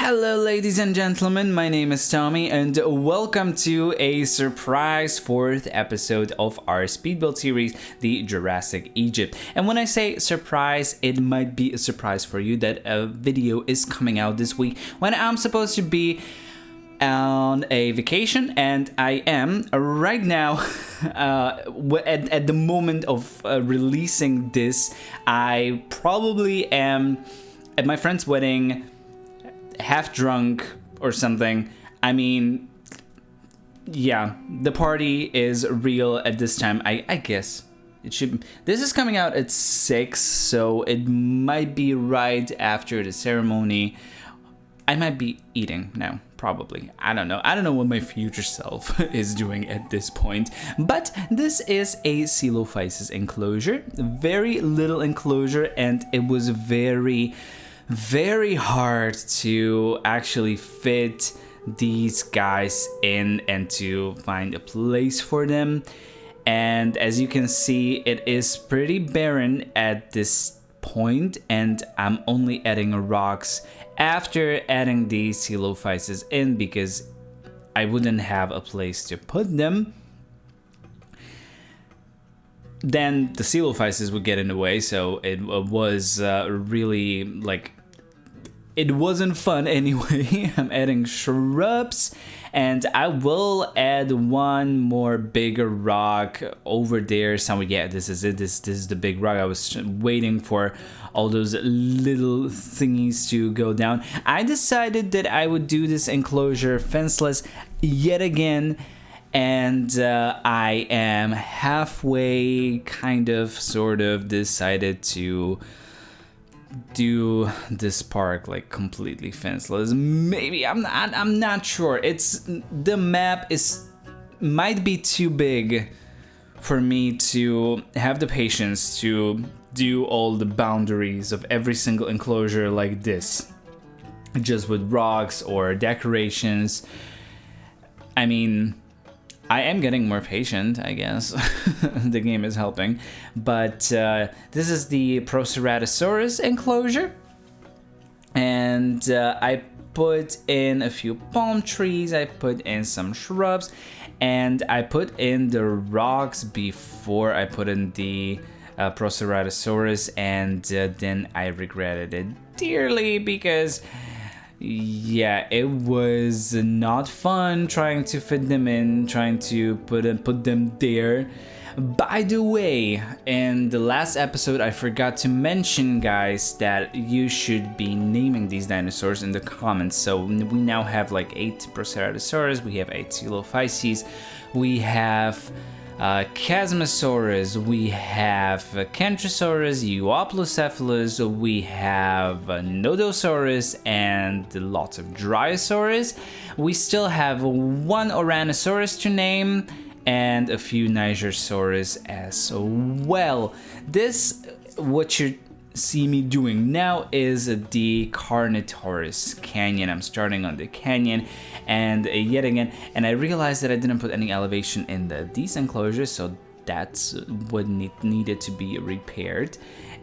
Hello ladies and gentlemen, my name is Tommy and welcome to a surprise fourth episode of our speedbuild series, the Jurassic Egypt. And when I say surprise, it might be a surprise for you that a video is coming out this week when I'm supposed to be on a vacation, and I am right now. At the moment of releasing this, I probably am at my friend's wedding, half drunk or something. I mean, yeah, the party is real at this time. I guess it should. This is coming out at 6, so it might be right after the ceremony. I might be eating now, probably. I don't know. I don't know what my future self is doing at this point. But this is a Coelophysis enclosure. Very little enclosure, and it was very hard to actually fit these guys in and to find a place for them. And as you can see, it is pretty barren at this point, and I'm only adding rocks after adding these Coelophysis in because I wouldn't have a place to put them. Then the Coelophysis would get in the way, so it was really like, it wasn't fun anyway. I'm adding shrubs, and I will add one more bigger rock over there somewhere. Yeah, this is it. This is the big rock. I was waiting for all those little thingies to go down. I decided that I would do this enclosure fenceless yet again. And I am halfway, sort of decided to do this park like completely fenceless. Maybe I'm not sure. The map might be too big for me to have the patience to do all the boundaries of every single enclosure like this, just with rocks or decorations. I mean, I am getting more patient, I guess. The game is helping. But this is the Proceratosaurus enclosure. And I put in a few palm trees, I put in some shrubs, and I put in the rocks before I put in the Proceratosaurus, and then I regretted it dearly because, yeah, it was not fun trying to fit them in, trying to put them there. By the way, in the last episode, I forgot to mention, guys, that you should be naming these dinosaurs in the comments. So we now have like 8 Proceratosaurus, we have 8 Coelophysis, we have Chasmosaurus, we have Carnotaurus, Euoplocephalus, we have Nodosaurus, and lots of Dryosaurus. We still have 1 Oranosaurus to name, and a few Nigersaurus as well. This, what you see me doing now, is the Carnotaurus canyon. I'm starting on the canyon, and yet again, and I realized that I didn't put any elevation in these enclosures, so that's what needed to be repaired.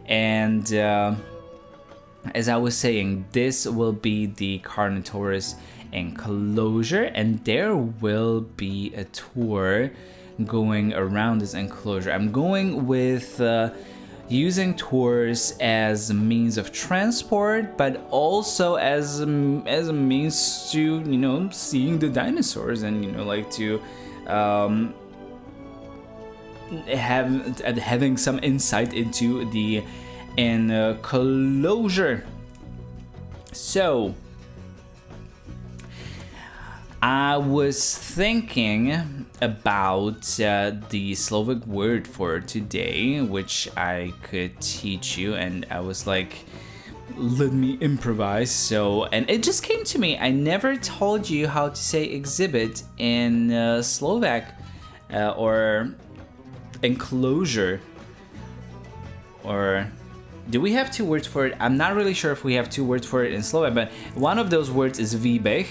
And as I was saying, this will be the Carnotaurus enclosure, and there will be a tour going around this enclosure. I'm going with using tours as a means of transport, but also as a means to, seeing the dinosaurs and, like to having some insight into the enclosure. So I was thinking about the Slovak word for today, which I could teach you, and I was like, let me improvise. So, and it just came to me. I never told you how to say exhibit in Slovak, or enclosure, or do we have 2 words for it? I'm not really sure if we have 2 words for it in Slovak, but one of those words is výbeh.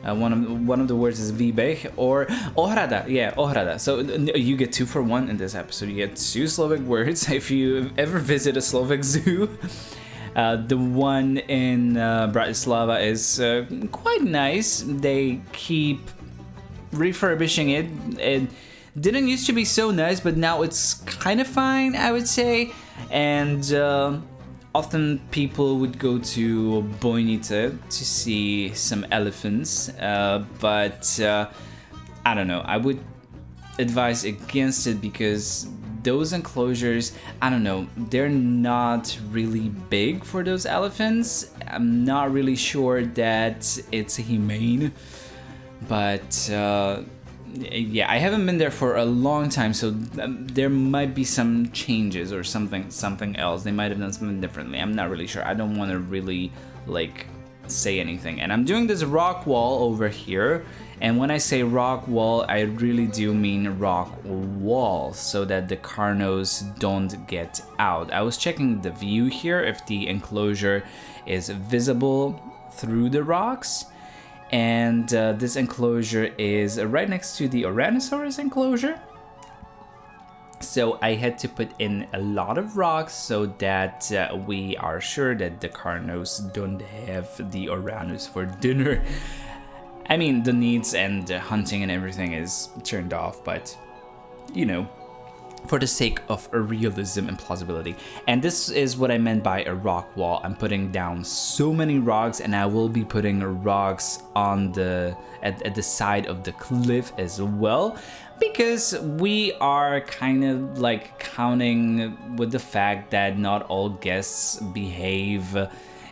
One of the words is výbeh or ohrada. Yeah, ohrada. So you get 2 for 1 in this episode. You get 2 Slovak words. If you ever visit a Slovak zoo, The one in Bratislava is quite nice. They keep refurbishing it. It didn't used to be so nice, but now it's kind of fine, I would say. And often people would go to Bojnica to see some elephants, but I don't know, I would advise against it because those enclosures, I don't know, they're not really big for those elephants. I'm not really sure that it's humane, but yeah, I haven't been there for a long time, so there might be some changes or something else. They might have done something differently. I'm not really sure. I don't want to really like say anything. And I'm doing this rock wall over here, and when I say rock wall, I really do mean rock wall, so that the carnos don't get out. I was checking the view here if the enclosure is visible through the rocks. And this enclosure is right next to the Tyrannosaurus enclosure. So I had to put in a lot of rocks so that we are sure that the carnos don't have the Tyrannosaurus for dinner. I mean, the needs and the hunting and everything is turned off, but you know, for the sake of realism and plausibility. And this is what I meant by a rock wall. I'm putting down so many rocks, and I will be putting rocks on the at the side of the cliff as well, because we are kind of like counting with the fact that not all guests behave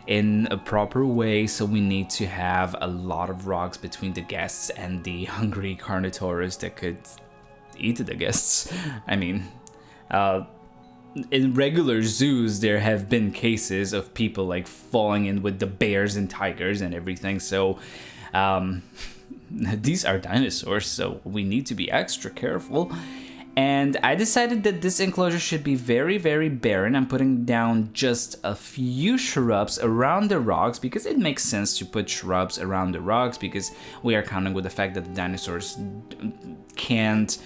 in a proper way, so we need to have a lot of rocks between the guests and the hungry Carnotaurus that could eat the guests. I mean, in regular zoos there have been cases of people like falling in with the bears and tigers and everything, so these are dinosaurs, so we need to be extra careful. And I decided that this enclosure should be very, very barren. I'm putting down just a few shrubs around the rocks because it makes sense to put shrubs around the rocks, because we are counting with the fact that the dinosaurs can't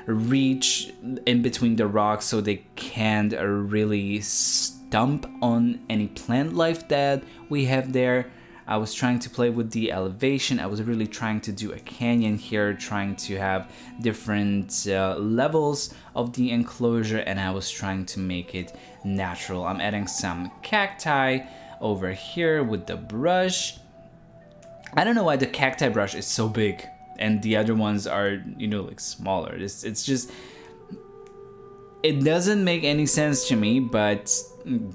reach in between the rocks, so they can't really stomp on any plant life that we have there. I was trying to play with the elevation. I was really trying to do a canyon here, trying to have different levels of the enclosure, and I was trying to make it natural. I'm adding some cacti over here with the brush. I don't know why the cacti brush is so big and the other ones are, you know, like smaller. It's just, it doesn't make any sense to me, but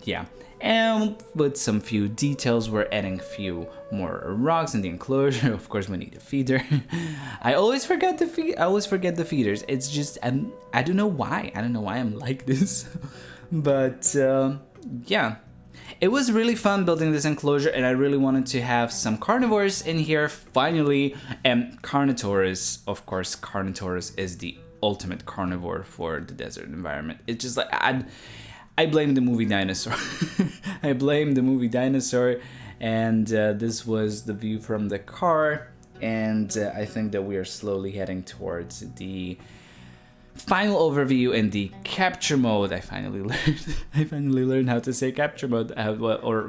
yeah. And with some few details, we're adding a few more rocks in the enclosure. Of course, we need a feeder. I always forget the feeders. It's just, I don't know why. I don't know why I'm like this. But yeah, it was really fun building this enclosure, and I really wanted to have some carnivores in here finally. And Carnotaurus, of course, Carnotaurus is the ultimate carnivore for the desert environment. It's just like, I blame the movie Dinosaur. I blame the movie Dinosaur, and this was the view from the car, and I think that we are slowly heading towards the final overview in the capture mode. I finally learned how to say capture mode, or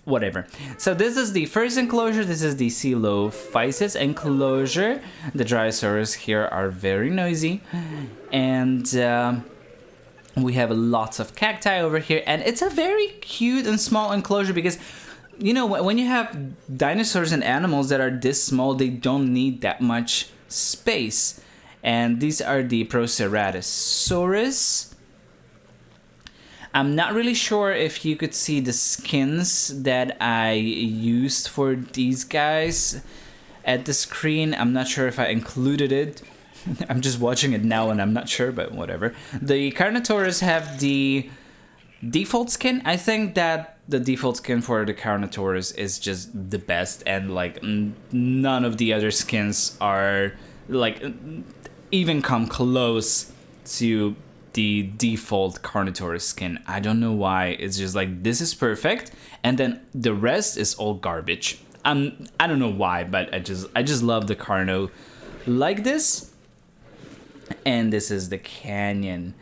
whatever. So this is the first enclosure. This is the Coelophysis enclosure. The Drysaurs here are very noisy, and we have lots of cacti over here, and it's a very cute and small enclosure because, you know, when you have dinosaurs and animals that are this small, they don't need that much space. And these are the Proceratosaurus. I'm not really sure if you could see the skins that I used for these guys at the screen. I'm not sure if I included it. I'm just watching it now and I'm not sure, but whatever. The Carnotaurus have the default skin. I think that the default skin for the Carnotaurus is just the best, and like none of the other skins are like even come close to the default Carnotaurus skin. I don't know why. It's just like, this is perfect, and then the rest is all garbage. I don't know why, but I just love the Carno like this. And this is the canyon.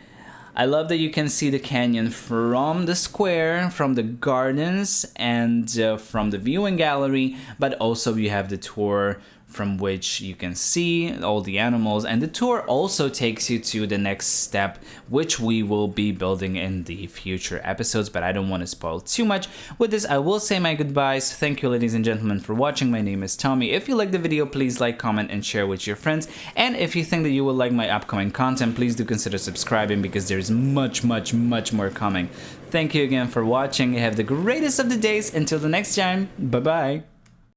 I love that you can see the canyon from the square, from the gardens, and from the viewing gallery, but also you have the tour from which you can see all the animals, and the tour also takes you to the next step, which we will be building in the future episodes, but I don't want to spoil too much. With this, I will say my goodbyes. Thank you, ladies and gentlemen, for watching. My name is Tommy. If you like the video, please like, comment, and share with your friends, and if you think that you will like my upcoming content, please do consider subscribing, because there's much more coming. Thank you again for watching. Have the greatest of the days. Until the next time, bye bye.